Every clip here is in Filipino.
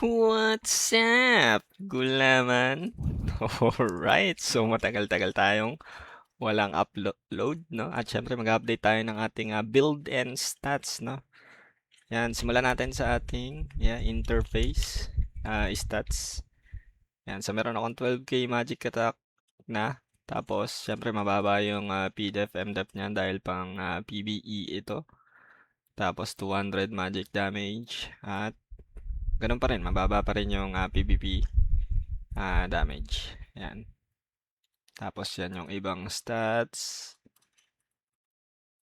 What's up, gulaman? Alright, so matagal-tagal tayong walang upload, no? At syempre mag-update tayo ng ating build and stats, no? Yan, simulan natin sa ating interface, stats. Yan, so meron akong 12k magic attack na. Tapos, syempre mababa yung PDEF, MDEF niyan dahil pang PBE ito. Tapos 200 magic damage at ganun pa rin, mababa pa rin yung PvP damage. Yan. Tapos yan yung ibang stats.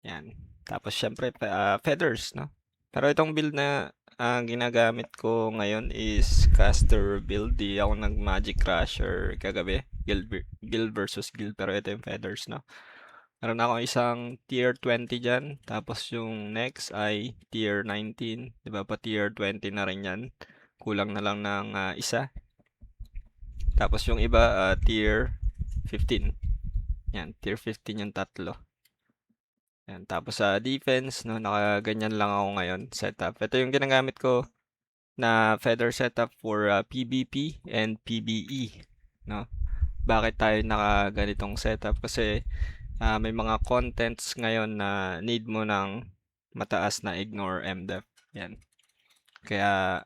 Yan. Tapos syempre feathers, no? Pero itong build na ginagamit ko ngayon is caster build. Di ako nag-magic crusher kagabi. Guild versus guild. Pero ito yung feathers, no? Meron ako isang tier 20 dyan. Tapos yung next ay tier 19. Diba pa tier 20 na rin yan. Kulang na lang ng isa. Tapos yung iba tier 15. Yan, tier 15 yung tatlo. Yan, tapos sa defense, no, nakaganyan lang ako ngayon, setup. Ito yung ginagamit ko na feather setup for PvP and PvE, no. Bakit tayo nakaganitong setup? Kasi may mga contents ngayon na need mo ng mataas na ignore MDEF. Yan. Kaya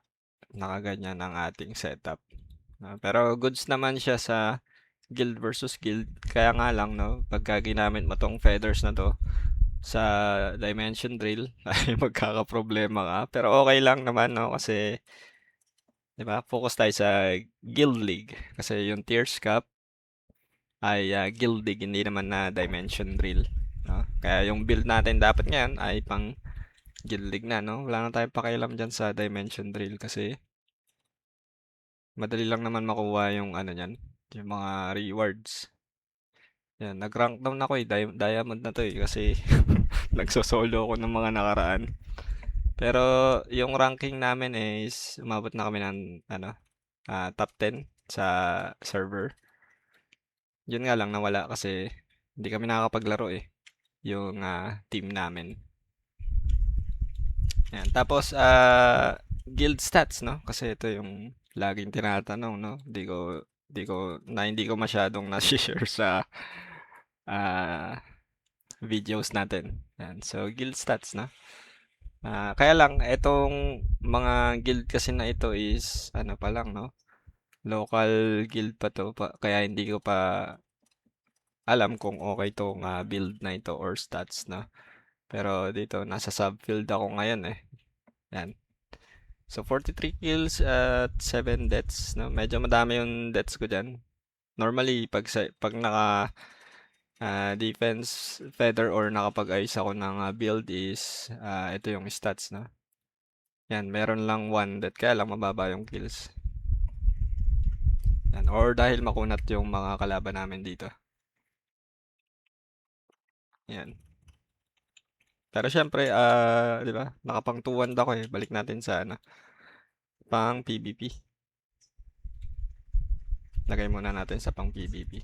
nakaganyan ang ating setup. Pero goods naman siya sa guild versus guild. Kaya nga lang, no, pagka ginamit mo tong feathers na to sa dimension drill, ay magkakaproblema ka. Pero okay lang naman, no, kasi, di ba, focus tayo sa guild league. Kasi yung Tears Cup ay guild league, hindi naman na dimension drill. No? Kaya yung build natin dapat ngayon ay pang guild league na, no? Wala na tayong pakialam dyan sa dimension drill kasi madali lang naman makuha yung ano niyan, yung mga rewards. Yan, nag-rank down ako eh. Diamond na to eh kasi nagsosolo ako ng mga nakaraan. Pero yung ranking namin is umabot na kami ng ano, top 10 sa server. Yun nga lang nawala kasi hindi kami nakakapaglaro eh, yung team namin. Yan. Tapos guild stats, no? Kasi ito yung laging tinatanong, no? Hindi ko masyadong na-share sa videos natin. Yan. So guild stats, no? Kaya lang itong mga guild kasi na ito is ano pa lang, no? Local guild pa to kaya hindi ko pa alam kung okay tong build na ito or stats, no? Pero dito nasa subfield ako ngayon eh. Yan. So 43 kills at 7 deaths, no? Medyo madami yung deaths ko diyan. Normally pag naka defense feather or nakapag-ayos ako ng build is ito yung stats, no? Yan, meron lang 1 death kaya lang mababa yung kills. Yan, or dahil makunat yung mga kalaban namin dito. Yan. Pero syempre, 'di ba? Nakapang 2-1 ako eh. Balik natin sa ano, pang PVP. Lagay muna natin sa pang PVP.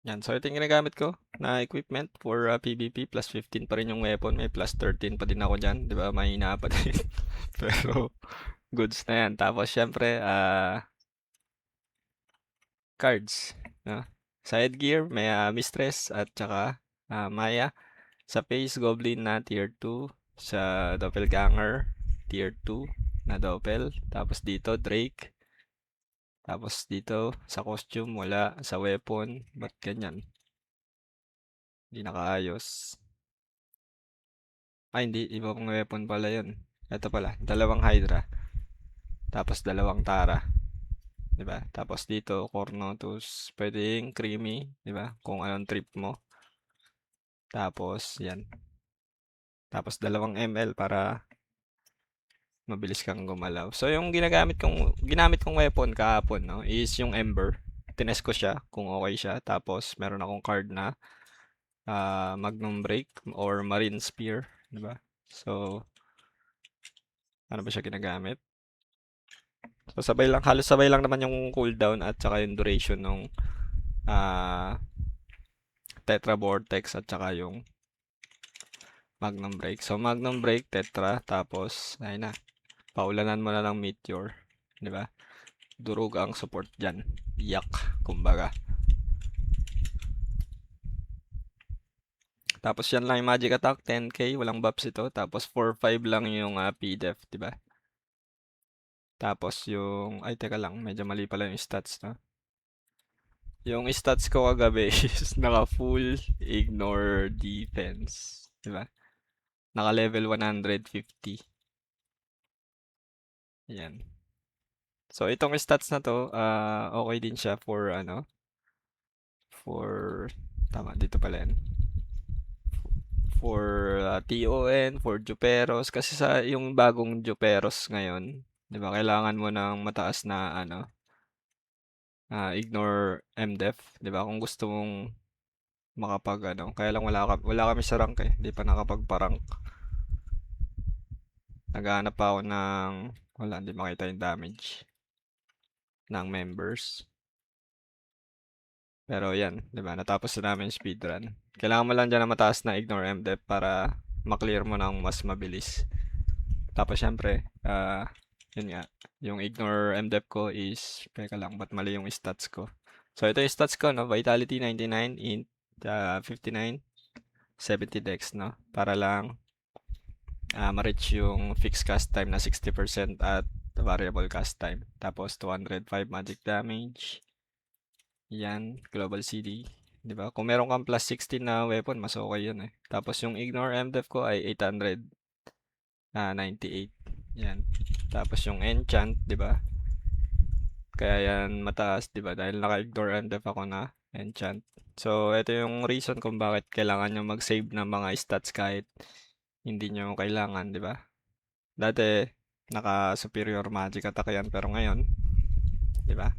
Yan, so ito yung ginagamit ko na equipment for PVP. Plus 15 pa rin yung weapon. May plus 13 pa din ako dyan. 'Di ba? Mahina pa din. Pero goods na yan. Tapos syempre, cards. No? Side gear, may Mistress at saka Maya. Sa face, Goblin na tier 2. Sa Doppelganger, tier 2 na Doppel. Tapos dito, Drake. Tapos dito, sa costume, wala. Sa weapon, ba't ganyan? Hindi nakaayos. Ay, hindi. Ibang weapon pala yun. Ito pala, dalawang Hydra. Tapos dalawang Tara. 'Di ba? Tapos dito, Cornotus. Pwedeng creamy, 'di ba? Kung anong trip mo. Tapos, yan. Tapos dalawang ML para mabilis kang gumalaw. So yung ginamit kong weapon kahapon, no, is yung Ember. Tinest ko siya kung okay siya. Tapos meron akong card na Magnum Break or Marine Spear, 'di ba? So ano ba siya ginagamit? So halos sabay lang naman yung cooldown at saka yung duration ng ah Tetra Vortex at saka yung Magnum Break. So, Magnum Break, Tetra, tapos, ayun na, paulanan mo na ng Meteor. Di ba? Durug ang support dyan. Yak, kumbaga. Tapos yan lang yung Magic Attack, 10k, walang buffs ito. Tapos 4-5 lang yung PDEF, di ba? Tapos yung, ay teka lang, medyo mali pala yung stats, no? Yung stats ko kagabi is naka full ignore defense, di ba? Naka level 150. Yan. So itong stats na to, okay din siya for ano, for, tama, dito pala yan. For TON, for Juperos, kasi sa yung bagong Juperos ngayon, 'di ba? Kailangan mo ng mataas na ano, ignore MDEF, 'di ba? Kung gusto mong makapag ano, kaya lang wala kami sa rank eh, hindi pa nakapagpa-rank. Naghahanap pa ako ng wala, hindi makita yung damage ng members. Pero yan, 'di ba? Natapos na namin yung speedrun. Kailangan mo lang diyan ng mataas na ignore MDEF para ma-clear mo ng mas mabilis. Tapos syempre, yun nga, yung ignore MDEF ko is, teka lang, ba't mali yung stats ko? So ito yung stats ko, no? Vitality 99, int 59, 70 dex, no? Para lang ma-reach yung fixed cast time na 60% at variable cast time. Tapos 205 magic damage. Yan, global CD. 'Di ba? Kung meron kang plus 16 na weapon, mas okay yun eh. Tapos yung ignore MDEF ko ay 898. Yan. Tapos yung enchant, 'di ba? Kaya yan mataas, 'di ba? Dahil naka-ignore MDEF ako na enchant. So, ito yung reason kung bakit kailangan nyo mag-save ng mga stats kahit hindi nyo kailangan, 'di ba? Dati naka-superior magic attack yan, pero ngayon, 'di ba?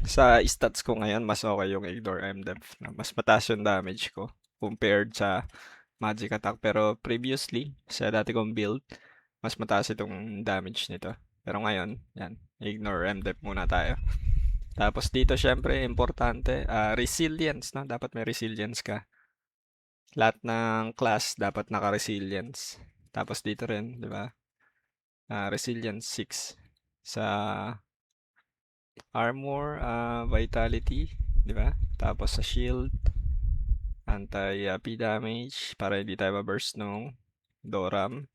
Sa stats ko ngayon, mas okay yung ignore MDEF. Mas mataas yung damage ko compared sa magic attack. Pero previously, sa dati kong build, mas mataas itong damage nito. Pero ngayon, yan, ignore MDEF muna tayo. Tapos dito syempre, importante, resilience, no? Dapat may resilience ka. Lahat ng class dapat naka-resilience. Tapos dito rin, di ba? Resilience 6. Sa armor, vitality, di ba? Tapos sa shield, anti-P damage para hindi tayo ma-burst nung Doram.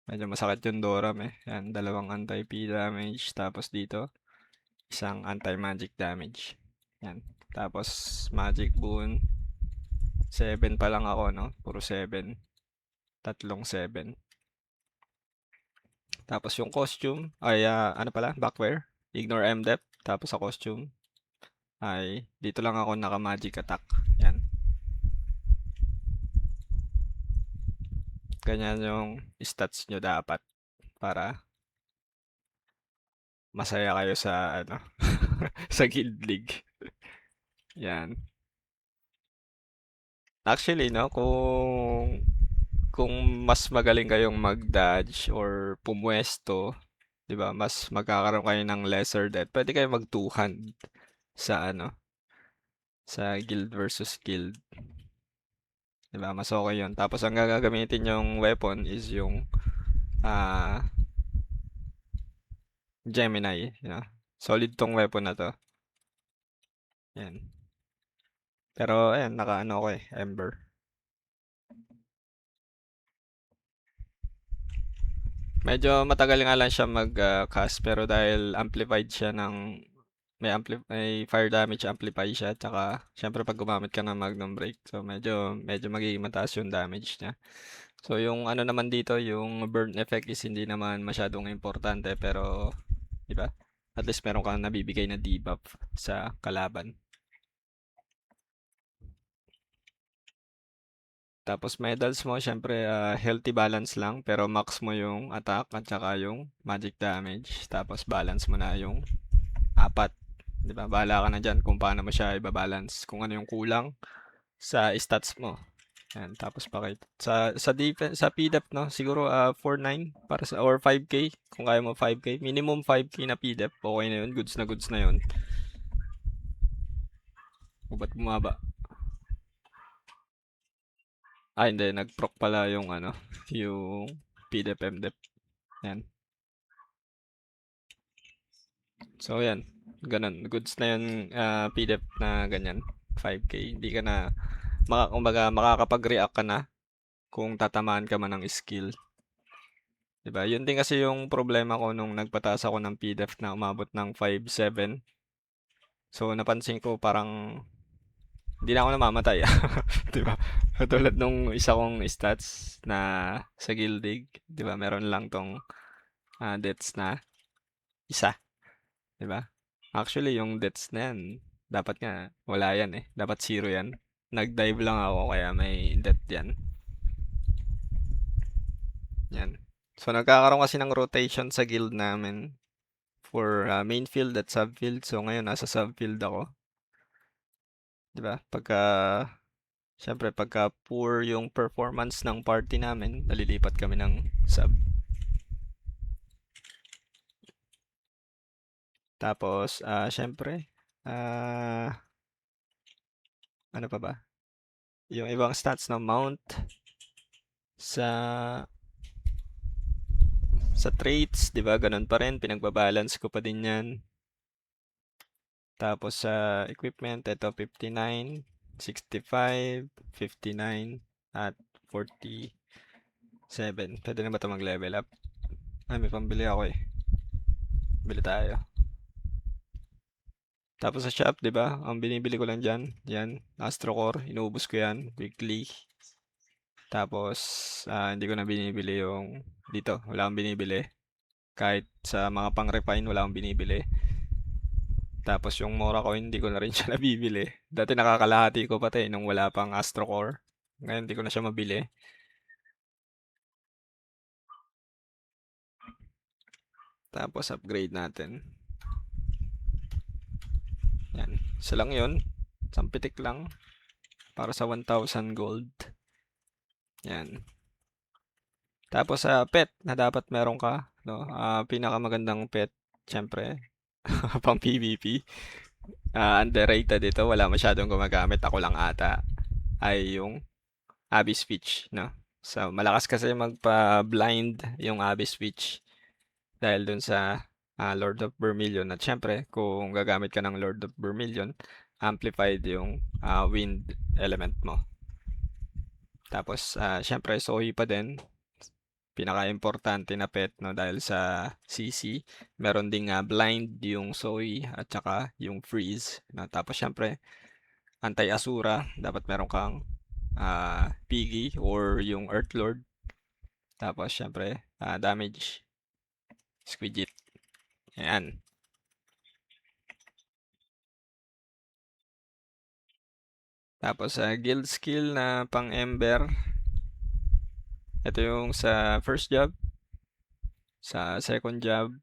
Medyo masakit yung Doram eh. Yan, dalawang anti-P damage. Tapos dito, isang anti-magic damage. Yan. Tapos magic boon. 7 pa lang ako, no? Puro 7. Tatlong 7. Tapos yung costume ay ano pala, backwear. Ignore MDEF. Tapos sa costume ay dito lang ako naka-magic attack. Yan. Ganyan yung stats nyo dapat para masaya kayo sa ano sa Guild League. Yan. Actually, no, kung mas magaling kayong mag-dodge or pumwesto, 'di ba? Mas magkakaroon kayo ng lesser death. Pwede kayo mag two hand sa ano, sa guild versus guild. 'Di ba? Mas okay 'yun. Tapos ang gagamitin yung weapon is yung Gemini, you know? Solid tong weapon na to. Yan. Pero ayan, naka-ano ko eh, Ember. Medyo matagal nga lang siya mag-cast pero dahil amplified siya ng may fire damage amplify siya tsaka syempre pag gumamit ka ng Magnum Break so medyo magiging mataas yung damage niya. So yung ano naman dito, yung burn effect is hindi naman masyadong importante pero 'di ba? At least meron kang nabibigay na debuff sa kalaban. Tapos medals mo, syempre healthy balance lang, pero max mo yung attack at saka yung magic damage. Tapos balance mo na yung apat. 'Di ba? Bahala ka na diyan kung paano mo siya i-balance, kung ano yung kulang sa stats mo. Yan, tapos pakita. Sa defense, sa PDEF no, siguro 4.9 para sa or 5k kung kaya mo 5k. Minimum 5k na PDEF, okay na 'yun, goods na 'yun. O ba't bumaba? Hindi, nag-proc pala yung ano, yung PDF MDEP. Yan. So, yan. Ganun. Goods na yun, PDF na ganyan. 5K. Hindi ka na, kumbaga, makakapag-react ka na kung tatamaan ka man ng skill. Diba? Yun din kasi yung problema ko nung nagpataas ako ng PDF na umabot ng 5-7. So, napansin ko parang hindi na ako namamatay. Diba? Katulad nung isa kong stats na sa Guildig. Diba? Meron lang tong deaths na isa. Diba? Actually, yung deaths na yan, dapat nga wala yan eh. Dapat 0 yan. Nag-dive lang ako kaya may death yan. Yan. So, nagkakaroon kasi ng rotation sa guild namin for main field at subfield. So, ngayon nasa subfield ako. Diba? Siyempre, pagka poor yung performance ng party namin, nalilipat kami ng sub. Tapos, siyempre, ano pa ba? Yung ibang stats ng mount sa traits, 'di ba? Ganun pa rin, pinagbabalance ko pa din 'yan. Tapos sa equipment, ito 59, 65, 59 at 47. Pwede na ba 'to mag-level up? May pambili ako eh. Bili tayo. Tapos sa shop, 'di ba? Ang binibili ko lang diyan, 'yan, Astro Core, inuubos ko 'yan weekly. Tapos hindi ko na binibili yung dito, wala akong binibili. Kahit sa mga pang-refine, wala akong binibili. Tapos yung Mora Coin, hindi ko na rin siya nabibili. Dati nakakalahati ko pati nung wala pang Astro Core. Ngayon, hindi ko na siya mabili. Tapos upgrade natin. Yan. Isa lang yun. Sampitik lang. Para sa 1,000 gold. Yan. Tapos sa pet na dapat meron ka. No? Pinakamagandang pet, syempre, pang PvP. Underrated ito. Wala masyadong gumagamit. Ako lang ata. Ay yung Abyss Witch. No? So, malakas kasi magpa-blind yung Abyss Witch. Dahil dun sa Lord of Vermilion. At syempre, kung gagamit ka ng Lord of Vermilion, amplified yung wind element mo. Tapos, syempre, Zoe pa din. Pinaka-importante na pet, no? Dahil sa CC, meron ding blind yung Zoe at saka yung freeze. No? Tapos, syempre, anti-Asura. Dapat meron kang Piggy or yung Earth Lord. Tapos, syempre, damage Squidget. Ayan. Tapos sa guild skill na pang Ember. Ito yung sa first job. Sa second job.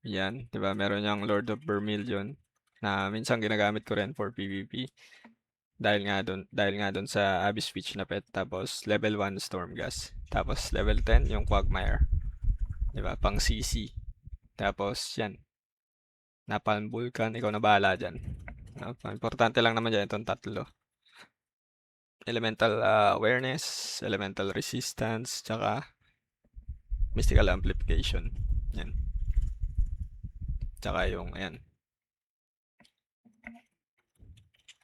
Yan. Diba? Meron yung Lord of Vermilion. Na minsan ginagamit ko rin for PvP. Dahil nga dun sa Abyss Witch na pet. Tapos level 1 Stormgas. Tapos level 10 yung Quagmire. Diba? Pang CC. Tapos yan. Napalm Vulcan. Ikaw na bahala dyan. No? Importante lang naman dyan itong tatlo. Elemental awareness, elemental resistance, tsaka mystical amplification. Yan. Tsaka yung, ayan.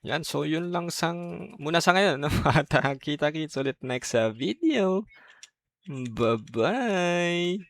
Yan, so yun lang muna sa ngayon. No? At kita-kits ulit next video. Bye-bye!